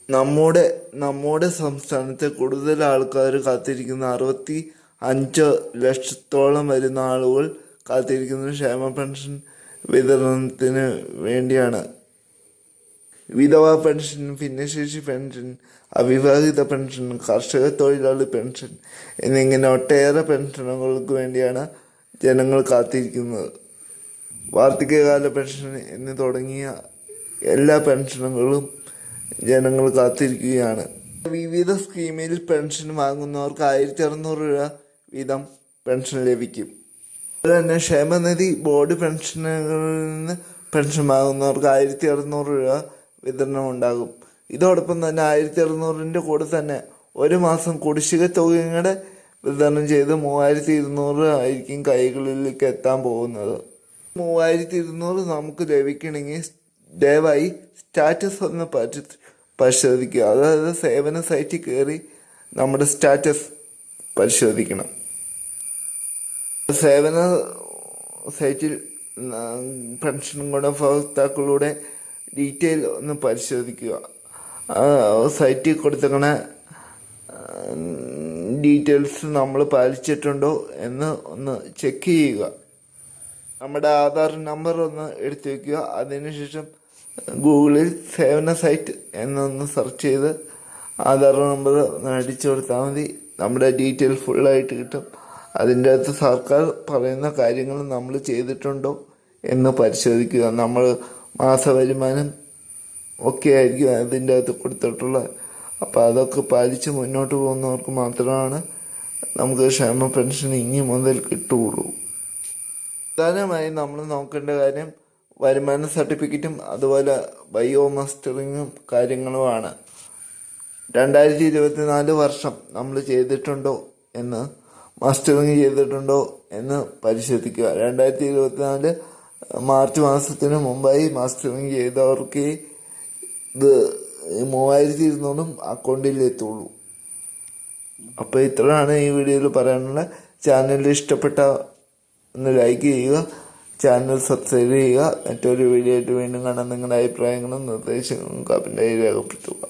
നമ്മുടെ സംസ്ഥാനത്തെ കൂടുതൽ ആൾക്കാർ കാത്തിരിക്കുന്ന 65 ലക്ഷത്തോളം വരുന്ന ആളുകൾ കാത്തിരിക്കുന്ന ക്ഷേമ പെൻഷൻ വിതരണത്തിന് വേണ്ടിയാണ്. വിധവാ പെൻഷൻ, ഭിന്നശേഷി പെൻഷൻ, അവിവാഹിത പെൻഷൻ, കർഷക തൊഴിലാളി പെൻഷൻ എന്നിങ്ങനെ ഒട്ടേറെ പെൻഷനുകൾക്ക് വേണ്ടിയാണ് ജനങ്ങൾ കാത്തിരിക്കുന്നത്. വാർദ്ധക്യകാല പെൻഷൻ എന്ന് തുടങ്ങിയ എല്ലാ പെൻഷനുകളും ജനങ്ങൾ കാത്തിരിക്കുകയാണ്. വിവിധ സ്കീമിൽ പെൻഷൻ വാങ്ങുന്നവർക്ക് 1600 രൂപ വീതം പെൻഷൻ ലഭിക്കും. അതുപോലെ തന്നെ ക്ഷേമനിധി ബോർഡ് പെൻഷനുകളിൽ നിന്ന് പെൻഷൻ വാങ്ങുന്നവർക്ക് 1600 രൂപ വിതരണം ഉണ്ടാകും. ഇതോടൊപ്പം തന്നെ 1600-ന്റെ കൂടെ തന്നെ ഒരു മാസം കുടിശ്ശിക തുകയുടെ വിതരണം ചെയ്ത് 3200 ആയിരിക്കും കൈകളിലേക്ക് എത്താൻ പോകുന്നത്. 3200 നമുക്ക് ലഭിക്കണമെങ്കിൽ ദയവായി സ്റ്റാറ്റസ് ഒന്ന് പരിശോധിക്കുക. അതായത് സേവന സൈറ്റിൽ കയറി നമ്മുടെ സ്റ്റാറ്റസ് പരിശോധിക്കണം. സേവന സൈറ്റിൽ പെൻഷൻ ഗുണഭോക്താക്കളുടെ ഡീറ്റെയിൽ ഒന്ന് പരിശോധിക്കുക. സൈറ്റിൽ കൊടുത്തേക്കണ ഡീറ്റെയിൽസ് നമ്മൾ പാലിച്ചിട്ടുണ്ടോ എന്ന് ഒന്ന് ചെക്ക് ചെയ്യുക. നമ്മുടെ ആധാർ നമ്പർ ഒന്ന് എടുത്തു വയ്ക്കുക. അതിനുശേഷം ഗൂഗിളിൽ സേവന സൈറ്റ് എന്നൊന്ന് സെർച്ച് ചെയ്ത് ആധാർ നമ്പർ ഒന്ന് അടിച്ചു കൊടുത്താൽ മതി. നമ്മുടെ ഡീറ്റെയിൽ ഫുള്ളായിട്ട് കിട്ടും. അതിൻ്റെ അകത്ത് സർക്കാർ പറയുന്ന കാര്യങ്ങൾ നമ്മൾ ചെയ്തിട്ടുണ്ടോ എന്ന് പരിശോധിക്കുക. നമ്മൾ മാസവരുമാനം ഒക്കെ ആയിരിക്കും അതിൻ്റെ അകത്ത് കൊടുത്തിട്ടുള്ളത്. അപ്പോൾ അതൊക്കെ പാലിച്ച് മുന്നോട്ട് പോകുന്നവർക്ക് മാത്രമാണ് നമുക്ക് ക്ഷേമ പെൻഷൻ ഇനി മുതൽ കിട്ടുകയുള്ളൂ. പ്രധാനമായും നമ്മൾ നോക്കേണ്ട കാര്യം വരുമാന സർട്ടിഫിക്കറ്റും അതുപോലെ ബയോ മസ്റ്ററിങ്ങും കാര്യങ്ങളുമാണ്. 2024 വർഷം നമ്മൾ ചെയ്തിട്ടുണ്ടോ എന്ന്, മസ്റ്ററിങ് ചെയ്തിട്ടുണ്ടോ എന്ന് പരിശോധിക്കുക. 2024 മാർച്ച് മാസത്തിന് മുമ്പായി മസ്റ്ററിങ് ചെയ്തവർക്ക് ഇത് 3200 അക്കൗണ്ടിൽ എത്തുള്ളൂ. അപ്പോൾ ഇത്രയാണ് ഈ വീഡിയോയിൽ പറയാനുള്ള. ചാനൽ ഇഷ്ടപ്പെട്ട ഒന്ന് ലൈക്ക് ചെയ്യുക, ചാനൽ സബ്സ്ക്രൈബ് ചെയ്യുക. മറ്റൊരു വീഡിയോ ആയിട്ട് വീണ്ടും കാണാൻ നിങ്ങളുടെ അഭിപ്രായങ്ങളും നിർദ്ദേശങ്ങളും കമൻറ്റായി രേഖപ്പെടുത്തുക.